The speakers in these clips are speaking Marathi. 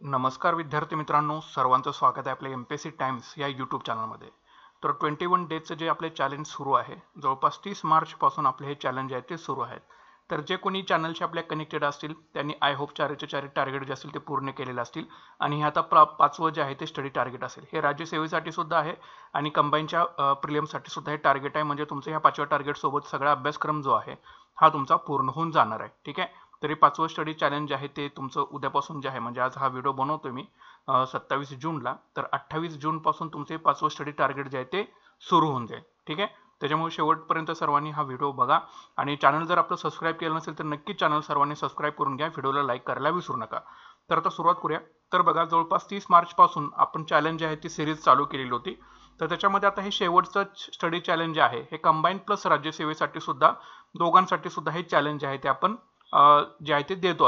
नमस्कार विद्यार्थी मित्रांनो, सर्वांचं स्वागत आहे आपल्या एमपीएससी टाइम्स या यूट्यूब चॅनलमध्ये. तर 21 डेजचं जे आपले चॅलेंज सुरू आहे, जवळपास 30 मार्चपासून आपले हे चॅलेंज आहे ते सुरू आहेत. तर जे कोणी चॅनलशी आपल्या कनेक्टेड असतील त्यांनी आय होप 4चे टार्गेट जे असतील ते पूर्ण केलेले असतील. आणि हे आता 5वं जे आहे ते स्टडी टार्गेट असेल. हे राज्यसेवेसाठी सुद्धा आहे आणि कंबाईनच्या प्रिलियमसाठी सुद्धा हे टार्गेट आहे. म्हणजे तुमचं ह्या 5व्या टार्गेट सोबत सगळा अभ्यासक्रम जो आहे हा तुमचा पूर्ण होऊन जाणार आहे. ठीक आहे. तरी 5वं स्टडी चॅलेंज आहे ते तुमचं उद्यापासून जे आहे, म्हणजे आज हा व्हिडिओ बनवतोय मी 27 जूनला, तर 28 जून पासून तुमचे 5वं स्टडी टार्गेट जे आहे ते सुरू होऊन जाईल. ठीक आहे. त्याच्यामुळे शेवटपर्यंत सर्वांनी हा व्हिडिओ बघा आणि चॅनल जर आपलं सबस्क्राईब केलं नसेल तर नक्की चॅनल सर्वांनी सबस्क्राईब करून घ्या. व्हिडिओला लाईक करायला विसरू नका. तर आता सुरुवात करूया. तर बघा, जवळपास 30 मार्च पासून आपण चॅलेंज जे आहे ती सिरीज चालू केलेली होती. तर त्याच्यामध्ये आता हे शेवटचं स्टडी चॅलेंज आहे, हे कंबाईन प्लस राज्यसेवेसाठी सुद्धा, दोघांसाठी सुद्धा हे चॅलेंज आहे ते आपण जे आहे ते देत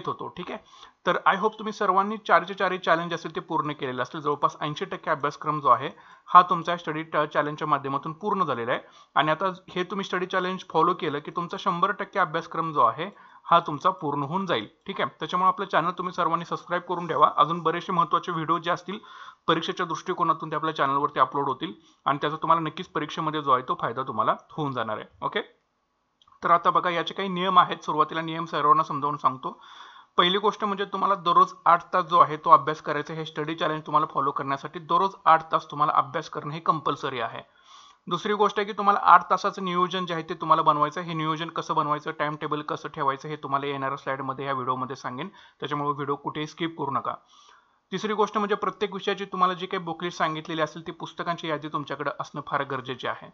होतो. ठीक आहे. तर आय होप तुम्ही सर्वांनी 4चे चॅलेंज असेल ते पूर्ण केलेले असतील. जवळपास 80% अभ्यासक्रम जो आहे हा तुमचा स्टडी चॅलेंजच्या माध्यमातून पूर्ण झालेला आहे. आणि आता हे तुम्ही स्टडी चॅलेंज फॉलो केलं की तुमचा 100% अभ्यासक्रम जो आहे हा तुमचा पूर्ण होऊन जाईल. ठीक आहे. त्याच्यामुळे आपलं चॅनल तुम्ही सर्वांनी सबस्क्राईब करून ठेवा. अजून बरेचसे महत्त्वाचे व्हिडिओ जे असतील परीक्षेच्या दृष्टिकोनातून ते आपल्या चॅनलवरती अपलोड होतील आणि त्याचा तुम्हाला नक्कीच परीक्षेमध्ये जो आहे तो फायदा तुम्हाला होऊन जाणार आहे. ओके. तर आता बघा, याचे काही नियम आहेत. सुरुवातीला नियम सर्वांना समजावून सांगतो. पहिली गोष्ट म्हणजे तुम्हाला दररोज 8 तास जो आहे तो अभ्यास करायचा. हे स्टडी चॅलेंज तुम्हाला फॉलो करण्यासाठी दररोज 8 तास तुम्हाला अभ्यास करणं हे कंपल्सरी आहे. दुसरी गोष्ट आहे की तुम्हाला 8 तासाचं नियोजन जे आहे ते तुम्हाला बनवायचं. हे नियोजन कसं बनवायचं, टाइम टेबल कसं ठेवायचं हे तुम्हाला येणाऱ्या स्लाइडमध्ये या व्हिडिओमध्ये सांगेन. त्याच्यामुळे व्हिडिओ कुठेही स्किप करू नका. तिसरी गोष्ट म्हणजे प्रत्येक विषयाची तुम्हाला जी काही बुकलिस्ट सांगितलेली असेल ती पुस्तकांची यादी तुमच्याकडे असणं फार गरजेचे आहे.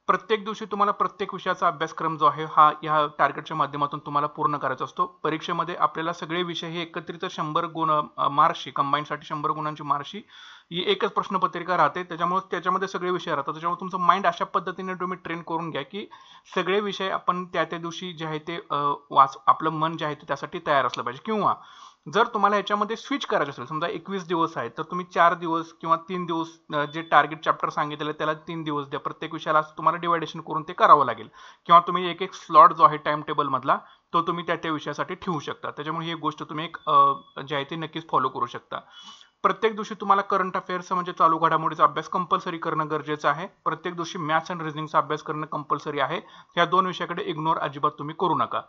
प्रत्येक दिवशी तुम्हाला प्रत्येक विषयाचा अभ्यासक्रम जो आहे हा या टार्गेटच्या माध्यमातून तुम्हाला पूर्ण करायचा असतो. परीक्षेमध्ये आपल्याला सगळे विषय हे एकत्रित 100 गुण मार्क्सची, कंबाईनसाठी 100 गुणांची मार्क्सची ही एकच प्रश्नपत्रिका राहते. त्याच्यामुळे त्याच्यामध्ये सगळे विषय राहतात. त्याच्यामुळे तुमचं माइंड अशा पद्धतीने तुम्ही ट्रेन करून घ्या की सगळे विषय आपण त्या दिवशी जे आहे ते आपलं मन जे आहे ते त्यासाठी तयार असलं पाहिजे. किंवा जर तुम्हाला याच्यामध्ये स्विच करायचं असेल, समजा 21 दिवस आहेत तर तुम्ही 4 दिवस किंवा 3 दिवस जे टार्गेट चॅप्टर सांगितलेलं त्याला 3 दिवस द्या. प्रत्येक विषयाला तुम्हाला डिवायडेशन करून ते करावं लागेल. किंवा तुम्ही एक स्लॉट जो आहे टाइम टेबल मधला तो तुम्ही त्या विषयासाठी ठेवू शकता. त्याच्यामुळे ही गोष्ट तुम्ही जे आहे ते नक्कीच फॉलो करू शकता. प्रत्येक दिवशी तुम्हाला करंट अफेअर्स म्हणजे चालू घडामोडीचा अभ्यास कंपल्सरी करणं गरजेचं आहे. प्रत्येक दिवशी मॅथ्स अँड रिझनिंगचा अभ्यास करणं कंपल्सरी आहे. ह्या दोन विषयाकडे इग्नोर अजिबात तुम्ही करू नका.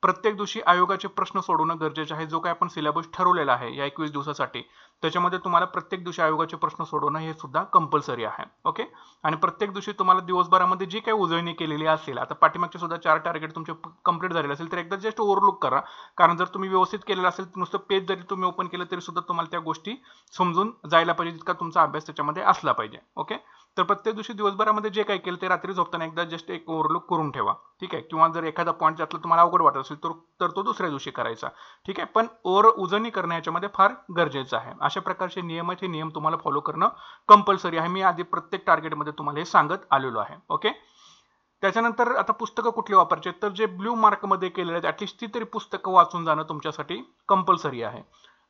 प्रत्येक दिवशी आयोगाचे प्रश्न सोडवणं गरजेचे आहे. जो काय आपण सिलेबस ठरवलेला आहे या 21 दिवसासाठी त्याच्यामध्ये तुम्हाला प्रत्येक दिवशी आयोगाचे प्रश्न सोडवणं हे सुद्धा कंपल्सरी आहे. ओके. आणि प्रत्येक दिवशी तुम्हाला दिवसभरामध्ये जी काही उजळणी केलेली असेल, आता पाठीमागचे सुद्धा 4 टार्गेट तुमचे कंप्लीट झालेले असेल तर एकदा जस्ट ओव्हरलुक करा. कारण जर तुम्ही व्यवस्थित केलेलं असेल नुसतं पेज जरी तुम्ही ओपन केलं तरी सुद्धा तुम्हाला त्या गोष्टी समजून जायला पाहिजे, जितका तुमचा अभ्यास त्याच्यामध्ये असला पाहिजे. ओके. तर प्रत्येक दिवशी दिवसभरामध्ये जे काही केलं ते रात्री झोपताना एकदा जस्ट एक ओव्हरलुक करून ठेवा. ठीक आहे. किंवा जर एखादा पॉईंट त्यातला तुम्हाला अवघड वाटत असेल तर तो दुसऱ्या दिवशी करायचा. ठीक आहे. पण उजळणी करणं याच्यामध्ये फार गरजेचं आहे. अशा प्रकारचे नियम आहेत. हे नियम तुम्हाला फॉलो करणं कंपल्सरी आहे. मी आधी प्रत्येक टार्गेटमध्ये तुम्हाला हे सांगत आलेलो आहे. ओके. त्याच्यानंतर आता पुस्तकं कुठली वापरायची, तर जे ब्ल्यू मार्कमध्ये केलेले आहेत ऍटलिस्ट ती तरी पुस्तकं वाचून जाणं तुमच्यासाठी कंपल्सरी आहे.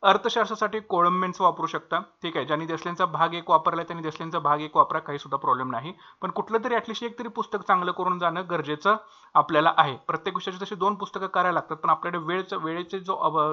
अर्थशास्त्रासाठी कोळंबेंचं वापरू शकता. ठीक आहे. ज्यांनी देसलेंचा भाग 1 वापरलाय त्यांनी देसलेंचा भाग 1 वापरा, काही सुद्धा प्रॉब्लेम नाही. पण कुठलं तरी ऍटलिस्ट एक तरी पुस्तक चांगलं करून जाणं गरजेचं आपल्याला आहे. प्रत्येक विषयाची तशी 2 पुस्तकं करायला लागतात, पण आपल्याकडे वेळेचे जो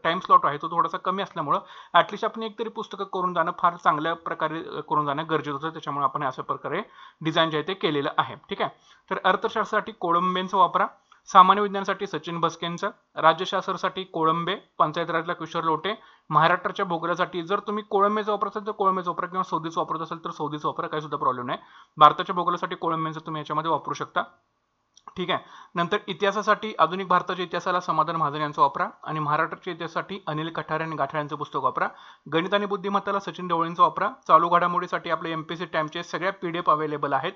टाइम स्लॉट आहे तो थोडासा कमी असल्यामुळं ऍटलिस्ट आपण एक तरी पुस्तकं करून जाणं फार चांगल्या प्रकारे करून जाणं गरजेचं होतं. त्याच्यामुळे आपण अशा प्रकारे डिझाईन जे आहे ते केलेलं आहे. ठीक आहे. तर अर्थशास्त्रासाठी कोळंबेंचं वापरा. सामान्य विज्ञानासाठी सचिन भस्केंचं, राज्यशास्त्रासाठी कोळंबे, पंचायत राजला किशोर लोटे, महाराष्ट्राच्या भूगोलासाठी जर तुम्ही कोळंबेचं वापरत असाल तर कोळंबेचं वापरा किंवा सौदीचं वापरत असाल तर सौदीचं वापरा, काही सुद्धा प्रॉब्लेम नाही. भारताच्या भूगोलासाठी कोळंबेंचं तुम्ही याच्यामध्ये वापरू शकता. ठीक आहे. नंतर इतिहासासाठी आधुनिक भारताच्या इतिहासाला समाधान महाजन यांचा वापरा आणि महाराष्ट्राच्या इतिहासासाठी अनिल कठारे आणि गाठाळे यांचं पुस्तक वापरा. गणित आणि बुद्धिमत्ताला सचिन ढवळींचा वापरा. चालू घडामोडीसाठी आपले एमपीएससी टाइमचे सगळ्या पीडीएफ अवेलेबल आहेत.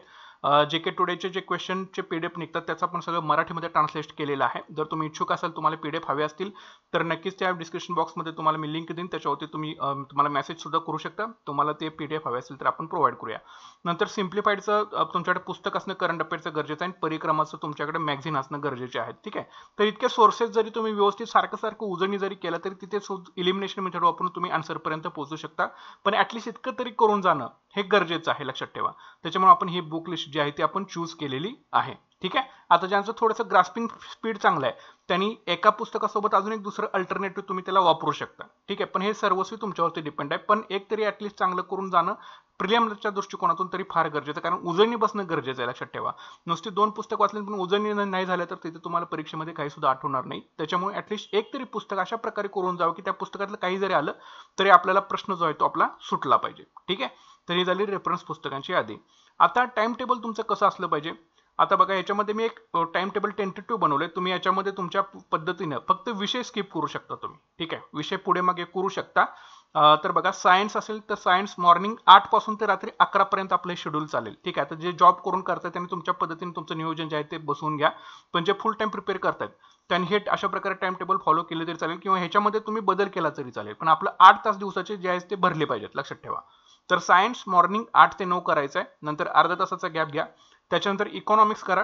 जेके टुडेचे जे क्वेश्चनचे पीडीएफ निघतात त्याचं आपण सगळं मराठीमध्ये ट्रान्सलेट केलेलं आहे. जर तुम्ही इच्छुक असाल, तुम्हाला पीडीएफ हवे असतील तर नक्कीच त्या डिस्क्रिप्शन बॉक्समध्ये तुम्हाला मी लिंक देईन. त्याच्यावरती तुम्हाला मेसेज सुद्धा करू शकता. तुम्हाला ते पीडीएफ हवे असेल तर आपण प्रोव्हाइड करूया. नंतर सिम्प्लिफाईडचं तुमच्याकडे पुस्तक असणं करंट अफेअरचं गरजेचं आहे आणि परिक्रमाचं तुमच्याकडे मॅगझिन असणं गरजेचे आहे. ठीक आहे. तर इतके सोर्सेस जरी तुम्ही व्यवस्थित सारखं उजळणी जरी केलं तरी तिथे इलिमिनेशन मेथड वापरून तुम्ही आन्सरपर्यंत पोहोचू शकता. पण ऍटलिस्ट इतकं तरी करून जाणं हे गरजेचं आहे, लक्षात ठेवा. त्याच्यामुळे आपण ही बुक लिस्ट जी आहे ती आपण चूज केलेली आहे. ठीक आहे. आता ज्यांचं थोडंसं ग्रास्पिंग स्पीड चांगलं आहे त्यांनी एका पुस्तकासोबत अजून एक दुसरं अल्टरनेटिव्ह तुम्ही त्याला वापरू शकता. ठीक आहे, पण हे सर्वस्वी तुमच्यावरती डिपेंड आहे. पण एक तरी ऍटलिस्ट चांगलं करून जाणं प्रिलिम्सच्या दृष्टिकोनातून तरी फार गरजेचं, कारण उजळणी बसणं गरजेचं आहे. लक्षात ठेवा, नुसती 2 पुस्तक वाचली पण उजळणी नाही झालं तर तिथे तुम्हाला परीक्षेमध्ये काही सुद्धा आठवणार नाही. त्याच्यामुळे ऍटलिस्ट एक तरी पुस्तक अशा प्रकारे करून जावं की त्या पुस्तकातलं काही जरी आलं तरी आपल्याला प्रश्न जो आहे तो आपला सुटला पाहिजे. ठीक आहे, तर ही झाली रेफरन्स पुस्तकांची यादी. आता टाइम टेबल तुमचं कसं असलं पाहिजे. आता बघा, याच्यामध्ये मी एक टाइम टेबल टेंटेटिव्ह बनवलंय. तुम्ही याच्यामध्ये तुमच्या पद्धतीनं फक्त विषय स्किप करू शकता तुम्ही. ठीक आहे, विषय पुढे मागे करू शकता. तर बघा, सायन्स असेल तर सायन्स मॉर्निंग 8 पासून ते रात्री 11 पर्यंत आपलं शेड्यूल चालेल. ठीक आहे, आता जे जॉब करून करतात त्यांनी तुमच्या पद्धतीने तुमचं नियोजन जे आहे ते बसवून घ्या. पण जे फुल टाइम प्रिपेअर करतात त्यांनी हे अशा प्रकारे टाइम टेबल फॉलो केले तरी चालेल, किंवा ह्याच्यामध्ये तुम्ही बदल केला तरी चालेल. पण आपलं 8 तास दिवसाचे जे आहेत ते भरले पाहिजेत. लक्षात ठेवा. तर सायन्स मॉर्निंग 8 ते 9 करायचं आहे. नंतर अर्धा तासाचा गॅप घ्या. त्याच्यानंतर इकॉनॉमिक्स करा.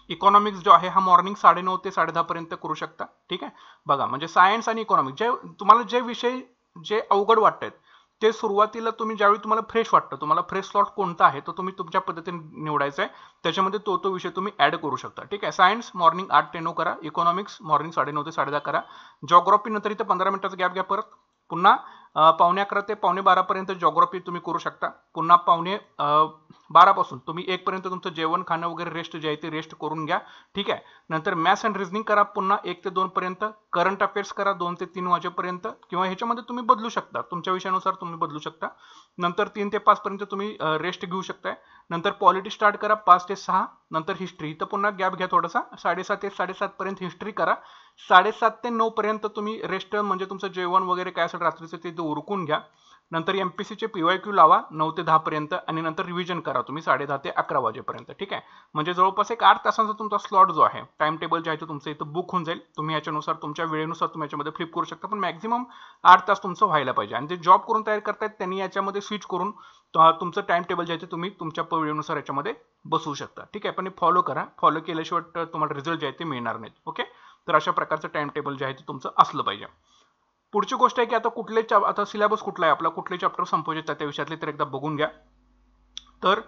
इकॉनॉमिक्स जो आहे हा मॉर्निंग 9:30 ते 10:30 पर्यंत करू शकता. ठीक आहे, बघा म्हणजे सायन्स आणि इकॉनॉमिक्स जे तुम्हाला जे विषय जे अवघड वाटतात ते सुरुवातीला तुम्ही ज्यावेळी तुम्हाला फ्रेश वाटतं, तुम्हाला फ्रेश स्लॉट कोणता आहे तो तुम्ही तुमच्या पद्धतीने निवडायचा आहे. त्याच्यामध्ये तो विषय तुम्ही ऍड करू शकता. ठीक आहे, सायन्स मॉर्निंग 8 ते 9 करा. इकॉनॉमिक्स मॉर्निंग 9:30 ते 10:30 करा. जॉग्राफी नंतर इथं 15 मिनिटाचा गॅप घ्या. परत पुन्हा 11:15 ते 11:45 पर्यंत जॉग्राफी तुम्ही करू शकता. पुन्हा 11:15 पासून तुम्ही 1 पर्यंत तुमचं जेवण खाणं वगैरे रेस्ट जे आहे ते रेस्ट करून घ्या. ठीक आहे, नंतर मॅथ्स अँड रिझनिंग करा पुन्हा 1 ते 2 पर्यंत. करंट अफेअर्स करा 2 ते 3 वाजेपर्यंत, किंवा ह्याच्यामध्ये तुम्ही बदलू शकता, तुमच्या विषयानुसार तुम्ही बदलू शकता. नंतर 3 ते 5 पर्यंत तुम्ही रेस्ट घेऊ शकताय. नंतर पॉलिटी स्टार्ट करा 5 ते 6. नंतर हिस्ट्री, इथं पुन्हा गॅप घ्या थोडासा, 7:30 ते 7:30 पर्यंत हिस्ट्री करा. 7:30 ते 9 पर्यंत तुम्ही रेस्ट म्हणजे तुमचं जेवण वगैरे काय असेल रात्रीचं ते उरकून घ्या. नंतर एमपीसीचे PYQ लावा 9 ते 10 पर्यंत, आणि नंतर रिव्हिजन करा तुम्ही 10:30 ते 11 वाजेपर्यंत. ठीक आहे, म्हणजे जवळपास एक 8 तासांचा तुमचा स्लॉट जो आहे टाइम टेबल जे आहे तुमचं इथं बुक होऊन जाईल. तुम्ही याच्यानुसार तुमच्या वेळेनुसार तुम्ही याच्यामध्ये फ्लिप करू शकता, पण मॅक्झिमम 8 तास तुमचं व्हायला पाहिजे. आणि जे जॉब करून तयार करतायत त्यांनी याच्यामध्ये स्विच करून तुमचं टाइम टेबल जे आहे तुम्ही तुमच्या वेळेनुसार याच्यामध्ये बसवू शकता. ठीक आहे, पण फॉलो करा. फॉलो केल्याशिवाय तुम्हाला रिझल्ट जे आहे ते मिळणार नाहीत. ओके, तर अशा प्रकारचं टाइम टेबल जे आहे ते तुमचं असलं पाहिजे. पुढची गोष्ट आहे की आता सिलेबस कुठला आहे आपला, कुठले चॅप्टर संपवायचे त्या विषयातले तर एकदा बघून घ्या. तर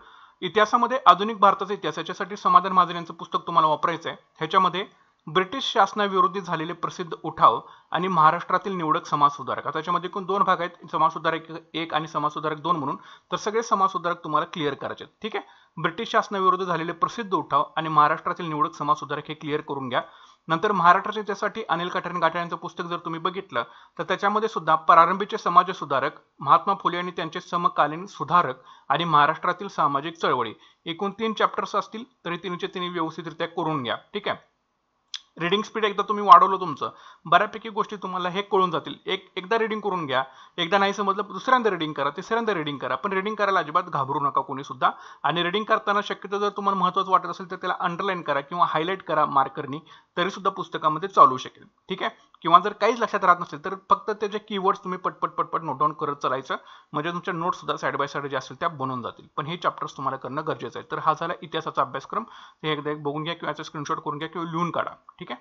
इतिहासामध्ये आधुनिक भारताचा इतिहास याच्यासाठी समाधान महाजन यांचं पुस्तक तुम्हाला वापरायचं आहे. ह्याच्यामध्ये ब्रिटिश शासनाविरोधी झालेले प्रसिद्ध उठाव आणि महाराष्ट्रातील निवडक समाजसुधारक, त्याच्यामध्ये एकूण 2 भाग आहेत, समाजसुधारक 1 आणि समाजसुधारक 2 म्हणून. तर सगळे समाजसुधारक तुम्हाला क्लिअर करायचे आहेत. ठीक आहे, ब्रिटिश शासनाविरोधी झालेले प्रसिद्ध उठाव आणि महाराष्ट्रातील निवडक समाजसुधारक हे क्लिअर करून घ्या. नंतर महाराष्ट्राच्या इतिहासासाठी अनिल काठारे यांचं पुस्तक जर तुम्ही बघितलं तर त्याच्यामध्ये सुद्धा प्रारंभीचे समाज सुधारक, महात्मा फुले आणि त्यांचे समकालीन सुधारक आणि महाराष्ट्रातील सामाजिक चळवळी, एकूण 3 चॅप्टर्स असतील तरी 3चे 3 व्यवस्थितरित्या करून घ्या. ठीक आहे, रीडिंग स्पीड एकदा तुम्ही वाढवलं तुमचं, बऱ्यापैकी गोष्टी तुम्हाला हे कळून जातील. एकदा रीडिंग करून घ्या, एकदा नाही समजलं दुसऱ्यांदा रीडिंग करा, तिसऱ्यांदा रीडिंग करा. पण रीडिंग करायला अजिबात घाबरू नका कोणी सुद्धा. आणि रीडिंग करताना शक्यतो जर तुम्हाला महत्त्वाचं वाटत असेल तर त्याला अंडरलाईन करा किंवा हायलाईट करा मार्करनी, तरी सुद्धा पुस्तकामध्ये चालू शकेल. ठीक आहे, किंवा जर काहीच लक्षात राहत नसेल तर फक्त त्याचे कीवर्ड्स तुम्ही पटपट नोट डाऊन करत चालायचं, म्हणजे तुमच्या नोट्स सुद्धा साईड बाय साईड ज्या असतील त्या बनवून जातील. पण हे चॅप्टर्स तुम्हाला करणं गरजेचं आहे. तर हा झाला इतिहासाचा अभ्यासक्रम. हे एकदा बघून घ्या किंवा याचा स्क्रीनशॉट करून घ्या किंवा लिहून काढा. ठीक आहे,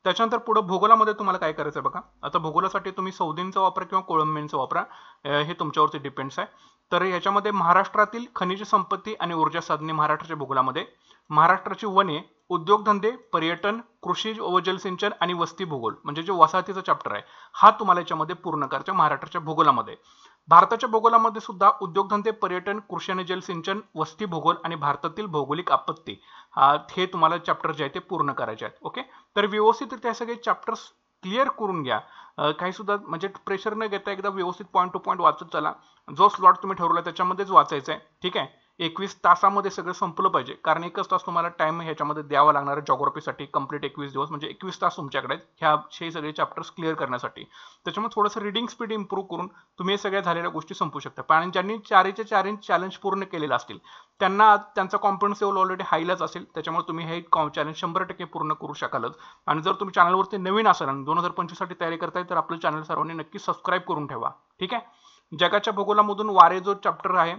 त्याच्यानंतर पुढे भूगोलामध्ये तुम्हाला काय करायचं आहे बघा. आता भूगोलासाठी तुम्ही सौदींचा वापरा किंवा कोळंबेंचा वापरा, हे तुमच्यावरती डिपेंड्स आहे. तर याच्यामध्ये महाराष्ट्रातील खनिज संपत्ती आणि ऊर्जा साधने महाराष्ट्राच्या भूगोलामध्ये, महाराष्ट्राची वने, उद्योगधंदे, पर्यटन, कृषी व जलसिंचन आणि वस्ती भूगोल म्हणजे जे वसाहतीचा चॅप्टर आहे हा तुम्हाला याच्यामध्ये पूर्ण करायचा महाराष्ट्राच्या भूगोलामध्ये. भारताच्या भूगोलामध्ये सुद्धा उद्योगधंदे, पर्यटन, कृषी आणि जलसिंचन, वस्ती भूगोल आणि भारतातील भौगोलिक आपत्ती हे तुम्हाला चॅप्टर जे आहे ते पूर्ण करायचे आहेत. ओके, तर व्यवस्थित सगळे चॅप्टर्स क्लिअर करून घ्या. काही सुद्धा म्हणजे प्रेशर न घेता एकदा व्यवस्थित पॉईंट टू पॉईंट वाचत चला. जो स्लॉट तुम्ही ठरवला त्याच्यामध्येच वाचायचं आहे. ठीक आहे, 21 तासामध्ये सगळं संपलं पाहिजे, कारण 1 तास तुम्हाला टाइम ह्याच्यामध्ये द्यावा लागणार आहे जॉग्राफीसाठी. कंप्लीट 21 दिवस म्हणजे 21 तास तुमच्याकडे आहेत हे सगळे चॅप्टर्स क्लिअर करण्यासाठी. त्याच्यामुळे थोडंसं रीडिंग स्पीड इम्प्रूव्ह करून तुम्ही हे सगळ्या झालेल्या गोष्टी संपू शकता. पण ज्यांनी 4 चॅलेंज पूर्ण केलेलं असतील त्यांना त्यांचा कॉन्फिडन्स लेवल ऑलरेडी हायलाच असेल, त्याच्यामुळे तुम्ही हे चॅलेंज 100% पूर्ण करू शकालच. आणि जर तुम्ही चॅनलवरती नवीन असाल आणि 2025 साठी तयारी करताय तर आपलं चॅनल सर्वांनी नक्की सबस्क्राईब करून ठेवा. ठीक आहे, जगाच्या भूगोलामधून वारे जो चॅप्टर आहे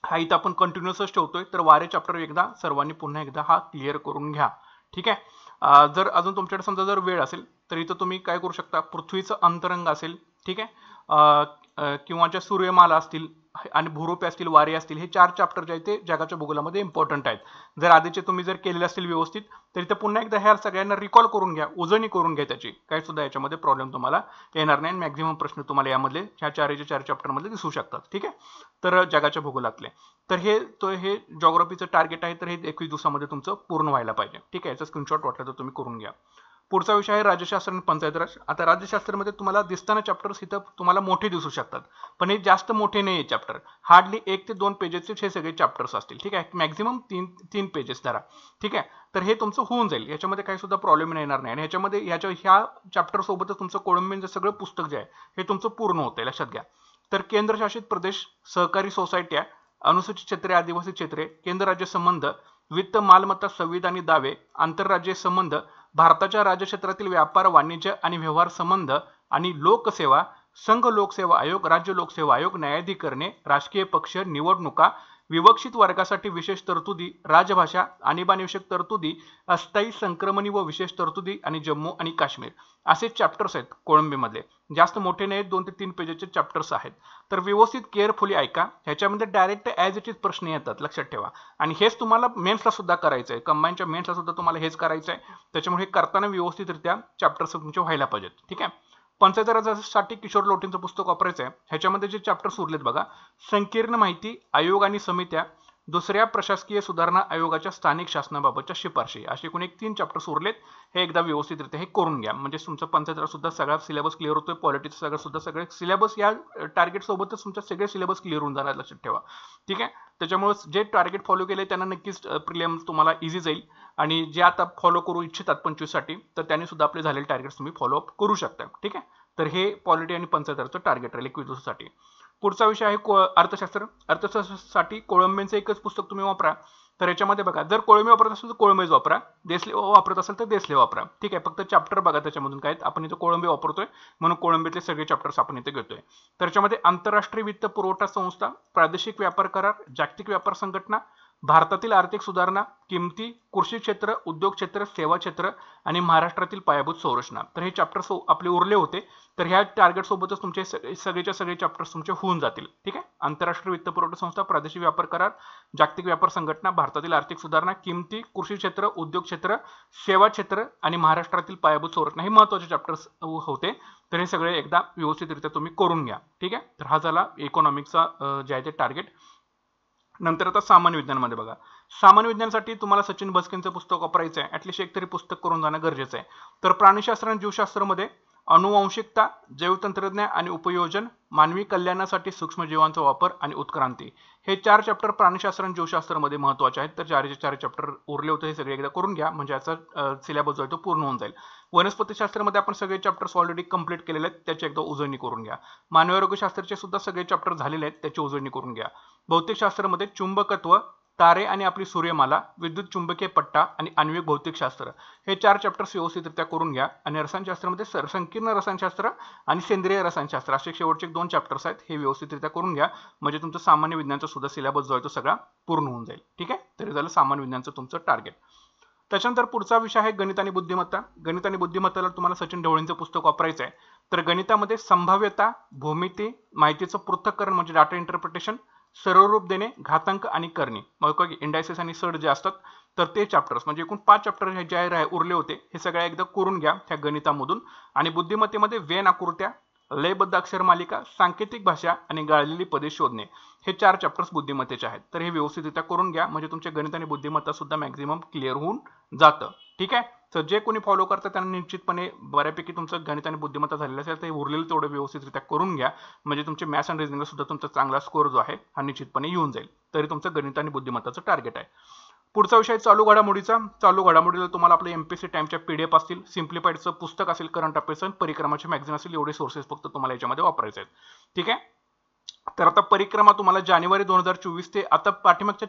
हा इथं आपण कंटिन्युअसच ठेवतोय, तर वारे चॅप्टर एकदा सर्वांनी पुन्हा एकदा हा क्लिअर करून घ्या. ठीक आहे, जर अजून तुमच्याकडे समजा जर वेळ असेल तर इथं तुम्ही काय करू शकता, पृथ्वीचं अंतरंग असेल, ठीक आहे, किंवा ज्या सूर्यमाला असतील आणि भूरूपे असतील, वारे असतील, हे 4 चॅप्टर जे आहेत ते जगाच्या भूगोलामध्ये इम्पॉर्टंट आहेत. जर आधीचे तुम्ही जर केलेले असतील व्यवस्थित तर इथे पुन्हा एकदा ह्या सगळ्यांना रिकॉल करून घ्या, उजळणी करून घ्या त्याची, काही सुद्धा याच्यामध्ये प्रॉब्लेम तुम्हाला येणार नाही. मॅक्झिमम प्रश्न तुम्हाला यामधले ह्या 4 चॅप्टर मध्ये दिसू शकतात. ठीक आहे, तर जगाच्या भूगोलातले तर हे जॉग्राफीचं टार्गेट आहे, तर हे 21 दिवसामध्ये तुमचं पूर्ण व्हायला पाहिजे. ठीक आहे, याचा स्क्रीनशॉट वाटला तर तुम्ही करून घ्या. पुढचा विषय आहे राज्यशास्त्र आणि पंचायत राज. आता राज्यशास्त्रामध्ये तुम्हाला दिसताना चॅप्टर्स इथं तुम्हाला मोठे दिसू शकतात, पण हे जास्त मोठे नाही आहे चॅप्टर. हार्डली 1 ते 2 पेजेसचे हे सगळे चॅप्टर्स असतील. ठीक आहे, मॅक्झिमम 3 पेजेस धरा. ठीक आहे, तर हे तुमचं होऊन जाईल, याच्यामध्ये काही सुद्धा प्रॉब्लेम येणार नाही. आणि ह्याच्यामध्ये ह्या चॅप्टर सोबतच तुमचं कोळंबीचं सगळं पुस्तक जे आहे हे तुमचं पूर्ण होतंय, लक्षात घ्या. तर केंद्रशासित प्रदेश, सहकारी सोसायट्या, अनुसूचित क्षेत्रे, आदिवासी क्षेत्रे, केंद्र राज्य संबंध, वित्त, मालमत्ता, संविधानी दावे, आंतरराज्यीय संबंध, भारताच्या राज्यक्षेत्रातील व्यापार, वाणिज्य आणि व्यवहार संबंध आणि लोकसेवा, संघ लोकसेवा आयोग, राज्य लोकसेवा आयोग, न्यायाधिकरणे, राजकीय पक्ष, निवडणुका, विवक्षित वर्गासाठी विशेष तरतुदी, राजभाषा, आणीबाणीविषयक तरतुदी, अस्थायी संक्रमणी व विशेष तरतुदी आणि जम्मू आणि काश्मीर, असे चॅप्टर्स आहेत कोळंबीमधले. जास्त मोठे नाही, 2 ते 3 पेजेसचे चॅप्टर्स आहेत. तर व्यवस्थित केअरफुली ऐका, ह्याच्यामध्ये डायरेक्ट ॲज इट इज प्रश्न येतात, लक्षात ठेवा. आणि हेच तुम्हाला मेन्सला सुद्धा करायचं आहे, कंबाईनच्या मेन्सला सुद्धा तुम्हाला हेच करायचं आहे. त्याच्यामुळे हे करताना व्यवस्थितरित्या चॅप्टर्स तुमचे व्हायला पाहिजेत. ठीक आहे, पंचायत राजासाठी किशोर लोटेंचं पुस्तक वापरायचं आहे. ह्याच्यामध्ये जे चॅप्टर्स उरलेत बघा, संकीर्ण माहिती, आयोग आणि समित्या, दुसऱ्या प्रशासकीय सुधारणा आयोगाच्या स्थानिक शासनाबाबतच्या शिफारशी, असे एकूण 3 चॅप्टर्स उरलेत. हे एकदा व्यवस्थितरित्या हे करून घ्या, म्हणजे तुमचं पंचायत राज सुद्धा सगळा सिलेबस क्लिअर होतोय. पॉलिटिक्स सगळे सिलेबस या टार्गेट सोबतच तुमच्या सगळे सिलेबस क्लिअर होऊन जाणार, लक्षात ठेवा. ठीक आहे, त्याच्यामुळे जे टार्गेट फॉलो केले त्यांना नक्कीच प्रिलिम्स तुम्हाला इझी जाईल. आणि जे आता फॉलो करू इच्छितात 25 साठी, तर त्यांनी सुद्धा आपले झालेले टार्गेट्स तुम्ही फॉलोअप करू शकता. ठीक आहे, तर हे पॉलिटी आणि पंचायत राजचं टार्गेट राहील 21 दिवसासाठी. पुढचा विषय आहे अर्थशास्त्र. अर्थशास्त्रासाठी कोळंबींचं एकच पुस्तक तुम्ही वापरा. तर याच्यामध्ये बघा, जर कोळंबी वापरत असेल तर कोळंबीच वापरा, देसले वापरत असेल तर देसले वापरा. ठीक आहे, फक्त चॅप्टर बघा त्याच्यामधून काय. आपण इथं कोळंबी वापरतोय म्हणून कोळंबीतले सगळे चॅप्टर्स आपण इथे घेतोय. तर याच्यामध्ये आंतरराष्ट्रीय वित्त पुरवठा संस्था, प्रादेशिक व्यापार करार, जागतिक व्यापार संघटना, भारतातील आर्थिक सुधारणा, किमती, कृषी क्षेत्र, उद्योग क्षेत्र, सेवा क्षेत्र आणि महाराष्ट्रातील पायाभूत संरचना. तर हे चॅप्टर्स आपले उरले होते. तर ह्या टार्गेट सोबतच तुमचे सगळेच्या सगळे चॅप्टर्स तुमचे होऊन जातील. ठीक आहे, आंतरराष्ट्रीय वित्त पुरवठा संस्था, प्रादेशिक व्यापार करार, जागतिक व्यापार संघटना, भारतातील आर्थिक सुधारणा, किमती, कृषी क्षेत्र, उद्योग क्षेत्र, सेवा क्षेत्र आणि महाराष्ट्रातील पायाभूत संरचना, हे महत्त्वाचे चॅप्टर्स होते. तर हे सगळे एकदा व्यवस्थितरित्या तुम्ही करून घ्या. ठीक आहे, तर हा झाला इकॉनॉमिक्सचा जे आहे ते टार्गेट. नंतर आता सामान्य विज्ञानामध्ये बघा, सामान्य विज्ञानासाठी तुम्हाला सचिन भस्केंचं पुस्तक वापरायचं आहे. ॲटलिस्ट एक तरी पुस्तक करून जाणं गरजेचं आहे. तर प्राणीशास्त्र आणि जीवशास्त्रामध्ये अनुवांशिकता, जैवतंत्रज्ञान आणि उपयोजन, मानवी कल्याणासाठी सूक्ष्मजीवांचा वापर आणि उत्क्रांती, हे 4 चॅप्टर प्राणीशास्त्र आणि जीवशास्त्रामध्ये महत्त्वाचे आहेत. तर 4 चॅप्टर उरले होते, हे सगळे एकदा करून घ्या, म्हणजे याचा सिलेबस जो आहे तो पूर्ण होऊन जाईल. वनस्पतीशास्त्रामध्ये आपण सगळे चॅप्टर्स ऑलरेडी कंप्लीट केलेले आहेत, त्याची एकदा उजळणी करून घ्या. मानवी आरोग्यशास्त्राचे सुद्धा सगळे चॅप्टर झालेले आहेत, त्याची उजळणी करून घ्या. भौतिकशास्त्रामध्ये चुंबकत्व, तारे आणि आपली सूर्यमाला, विद्युत चुंबकीय पट्टा आणि आण्विक भौतिकशास्त्र, हे 4 चॅप्टर्स व्यवस्थितरित्या करून घ्या. आणि रसायनशास्त्रामध्ये संकीर्ण रसायनशास्त्र आणि सेंद्रिय रसायनशास्त्र, असे शेवटचे 2 चॅप्टर्स आहेत, हे व्यवस्थितरित्या करून घ्या, म्हणजे तुमचं सामान्य विज्ञानाचा सुद्धा सिलेबस जो आहे तो सगळा पूर्ण होऊन जाईल. ठीक आहे, तरी झालं सामान्य विज्ञानाचं तुमचं टार्गेट. त्याच्यानंतर पुढचा विषय आहे गणित आणि बुद्धिमत्ता. गणित आणि बुद्धिमत्ताला तुम्हाला सचिन ढवळींचं पुस्तक वापरायचं आहे. तर गणितामध्ये संभाव्यता, भूमिती, माहितीचं पृथक्करण म्हणजे डाटा इंटरप्रिटेशन, सरळ रूप देणे, घातांक आणि करणे, मग इंडायसेस आणि सड जे असतात, तर ते चॅप्टर्स म्हणजे एकूण 5 चॅप्टर जे उरले होते, हे सगळ्या एकदा करून घ्या त्या गणितामधून. आणि बुद्धिमत्तेमध्ये वेन आकृत्या, लयबद्ध अक्षर मालिका, सांकेतिक भाषा आणि गाळलेली पदे शोधणे, हे 4 चॅप्टर्स बुद्धिमत्तेचे आहेत. तर हे व्यवस्थितरित्या करून घ्या, म्हणजे तुमचे गणित आणि बुद्धिमत्ता सुद्धा मॅक्झिमम क्लिअर होऊन जातं. ठीक आहे, तर जे कोणी फॉलो करतात त्यांना निश्चितपणे बऱ्यापैकी तुमचं गणित आणि बुद्धिमत्ता झालेलं असेल, तर हे उरलेलं तेवढं व्यवस्थितरित्या करून घ्या, म्हणजे तुमचे मॅथ्स अँड रिजनिंगला सुद्धा तुमचा चांगला स्कोअर जो आहे हा निश्चितपणे येऊन जाईल. तरी तुमचं गणित आणि बुद्धिमत्ताचं टार्गेट आहे. पुढचा विषय चालू घडामोडीचा. चालू घडामोडीला तुम्हाला आपल्या एमपीएससी टाइमच्या पीडीएफ असतील, सिम्प्लिफाईडचं पुस्तक असेल, करंट अफेअर्स, परिक्रमाचे मॅगझिन असेल, एवढे सोर्सेस फक्त तुम्हाला याच्यामध्ये वापरायचे आहेत. ठीक आहे, तर आता परिक्रमा तुम्हाला जानेवारी 2024 ते आता पाठीमागच्या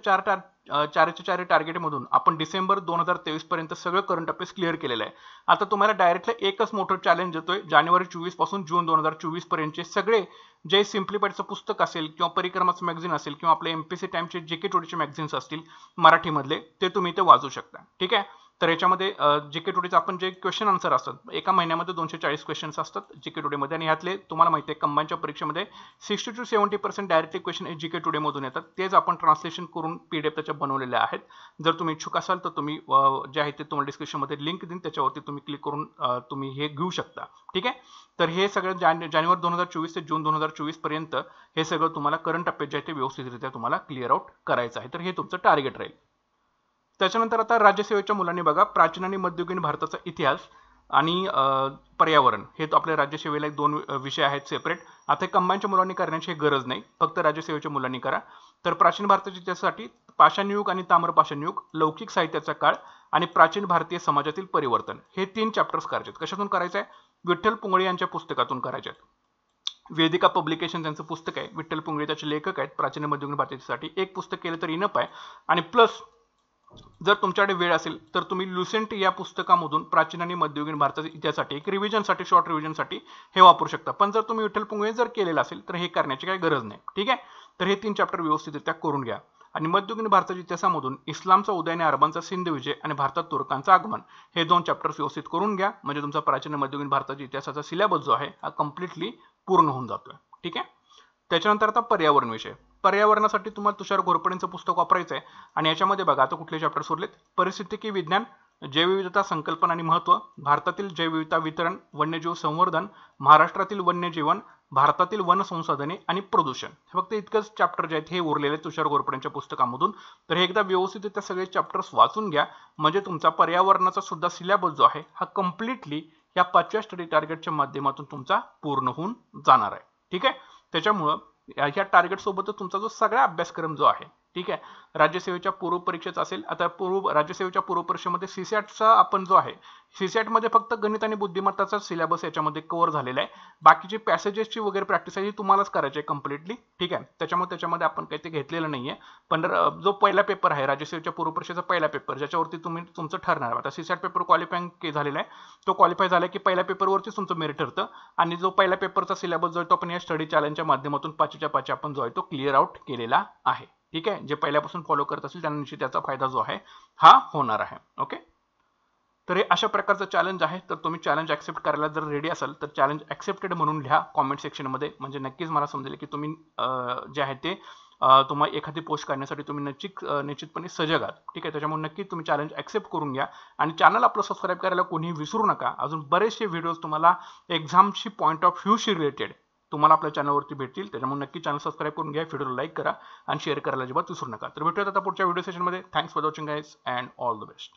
4 टार्गेटमधून आपण डिसेंबर 2023 पर्यंत सगळं करंट अफेअर्स क्लिअर केलेलं आहे. आता तुम्हाला डायरेक्टली एकच मोठं चॅलेंज देतोय, जानेवारी 24 पासून जून 2024 पर्यंतचे सगळे जे सिम्प्लिफाईडचं पुस्तक असेल किंवा परिक्रमाचं मॅगझिन असेल किंवा आपले एमपीएससी टाइमचे जे के टोडीचे मॅगझिन्स असतील मराठीमधले, ते तुम्ही इथे वाचू शकता. ठीक आहे, तर याच्यामध्ये जीके टुडेचे आपण जे क्वेश्चन आन्सर असतात एका महिन्यामध्ये 240 क्वेश्चन्स असतात जीके टुडेमध्ये, आणि ह्यातले तुम्हाला माहिती आहे कंबाईनच्या परीक्षेमध्ये 60 to 70% डायरेक्टली क्वेश्चन हे जीके टुडेमधून येतात. तेच आपण ट्रान्सलेशन करून PDF त्याच्या बनवलेले आहेत. जर तुम्ही इच्छुक असाल तर तुम्ही जे आहे ते तुम्हाला डिस्क्रिप्शनमध्ये लिंक देईन, त्याच्यावरती तुम्ही क्लिक करून तुम्ही हे घेऊ शकता. ठीक आहे. तर हे सगळं जानेवारी 2024 ते जून 2024 पर्यंत हे सगळं तुम्हाला करंट अफेअर्स जे आहे ते व्यवस्थितरित्या तुम्हाला क्लिअर आउट करायचं आहे. तर हे तुमचं टार्गेट राहील. त्याच्यानंतर आता राज्यसेवेच्या मुलांनी बघा प्राचीन आणि मध्ययुगीन भारताचा इतिहास आणि पर्यावरण हे आपल्या राज्यसेवेला एक 2 विषय आहेत सेपरेट. आता कंबाईनच्या मुलांनी करण्याची गरज नाही, फक्त राज्यसेवेच्या मुलांनी करा. तर प्राचीन भारताच्या इतिहासासाठी पाषाण युग आणि ताम्रपाषाण युग, लौकिक साहित्याचा काळ आणि प्राचीन भारतीय समाजातील परिवर्तन हे 3 चॅप्टर्स करायचे आहेत. कशातून करायचं आहे? विठ्ठल पुंगळे यांच्या पुस्तकातून करायचे आहेत. वेदिका पब्लिकेशन यांचं पुस्तक आहे. विठ्ठल पुंगळे त्याचे लेखक आहेत. प्राचीन मध्ययुगीन भारतासाठी एक पुस्तक केलं तर इनफ आहे. आणि प्लस जर तुमच्याकडे वेळ असेल तर तुम्ही लुसेंट या पुस्तकामधून प्राचीन आणि मध्ययुगीन भारताच्या इतिहासासाठी एक रिव्हिजनसाठी, शॉर्ट रिव्हिजनसाठी हे वापरू शकता. पण जर तुम्ही विठ्ठल पुंगळे जर केलेलं असेल तर हे करण्याची काही गरज नाही. ठीक आहे. तर हे 3 चॅप्टर व्यवस्थितरित्या करून घ्या. आणि मध्ययुगीन भारताच्या इतिहासामधून इस्लामचा उदय आणि अरबांचा सिंध विजय आणि भारतात तुर्कांचं आगमन हे 2 चॅप्टर्स व्यवस्थित करून घ्या. म्हणजे तुमचा प्राचीन मध्ययुगीन भारताच्या इतिहासाचा सिलेबस जो आहे हा कम्प्लिटली पूर्ण होऊन जातोय. ठीक आहे. त्याच्यानंतर आता पर्यावरण विषय. पर्यावरणासाठी तुम्हाला तुषार घोरपडेंचं पुस्तक वापरायचं आहे. आणि याच्यामध्ये बघा आता कुठले चॅप्टर्स उरलेत? परिस्थितिकी विज्ञान, जैवविविधता संकल्पना आणि महत्त्व, भारतातील जैवविविधता वितरण, वन्यजीव संवर्धन, महाराष्ट्रातील वन्यजीवन, भारतातील वन संसाधने आणि प्रदूषण. फक्त इतकंच चॅप्टर जे आहेत हे उरलेले तुषार घोरपडेंच्या पुस्तकामधून. तर हे एकदा व्यवस्थितरित्या सगळे चॅप्टर्स वाचून घ्या. म्हणजे तुमचा पर्यावरणाचा सुद्धा सिलेबस जो आहे हा कम्प्लिटली या 5व्या स्टडी टार्गेटच्या माध्यमातून तुमचा पूर्ण होऊन जाणार आहे. ठीक आहे. त्याच्यामुळं ह्या टार्गेट सोबतच तुमचा जो सगळा अभ्यासक्रम जो आहे, ठीक आहे, राज्यसेवेच्या पूर्व परीक्षेचा असेल. आता राज्यसेवेच्या पूर्व परीक्षेमध्ये सीसॅटचा आपण जो आहे, सीसॅट मध्ये फक्त गणित आणि बुद्धिमत्ताचा सिलेबस याच्यामध्ये कव्हर झालेला आहे. बाकीची पॅसेजेसची वगैरे प्रॅक्टिस आहे तुम्हालाच करायची आहे कम्प्लिटली. ठीक आहे. त्याच्यामध्ये आपण काही ते घेतलेलं नाहीये. पण जो पहिला पेपर आहे राज्यसेवेच्या पूर्व परीक्षेचा पहिला पेपर, ज्याच्यावरती तुम्ही तुमचं ठरणार. आता सीसॅट पेपर क्वालिफाईंग झालेला आहे, तो क्वालिफाय झाला की पहिल्या पेपरवरतीच तुमचं मेरिट ठरतं. आणि जो पहिल्या पेपरचा सिलेबस जो आहे तो आपण या स्टडी चॅलेंजच्या माध्यमातून 5च्या 5 आपण जो आहे तो क्लिअर आउट केलेला आहे. ठीक आहे. जे पहिल्यापासून फॉलो करत असेल त्यांना निश्चित त्याचा फायदा जो आहे हा होणार आहे. ओके. तर हे अशा प्रकारचं चॅलेंज आहे. तर तुम्ही चॅलेंज ऍक्सेप्ट करायला जर रेडी असाल तर चॅलेंज ऍक्सेप्टेड म्हणून लिहा कॉमेंट सेक्शनमध्ये. म्हणजे नक्कीच मला समजेल की तुम्ही जे आहे ते तुम्हाला एखादी पोस्ट काढण्यासाठी तुम्ही निश्चितपणे सजग आहात. ठीक आहे. त्याच्यामुळे नक्की तुम्ही चॅलेंज ऍक्सेप्ट करून घ्या. आणि चॅनल आपलं सबस्क्राईब करायला कोणीही विसरू नका. अजून बरेचसे व्हिडिओज तुम्हाला एक्झामची पॉईंट ऑफ व्ह्यूशी रिलेटेड तुम्हाला आपल्या चॅनलवरती भेटतील. त्याच्यामुळे नक्की चॅनल सबस्क्राईब करून घ्या, व्हिडिओला लाईक करा आणि शेअर करायला अजिबात विसरू नका. तर भेटूयात आता पुढच्या व्हिडिओ सेशनमध्ये. Thanks for watching guys and all the best.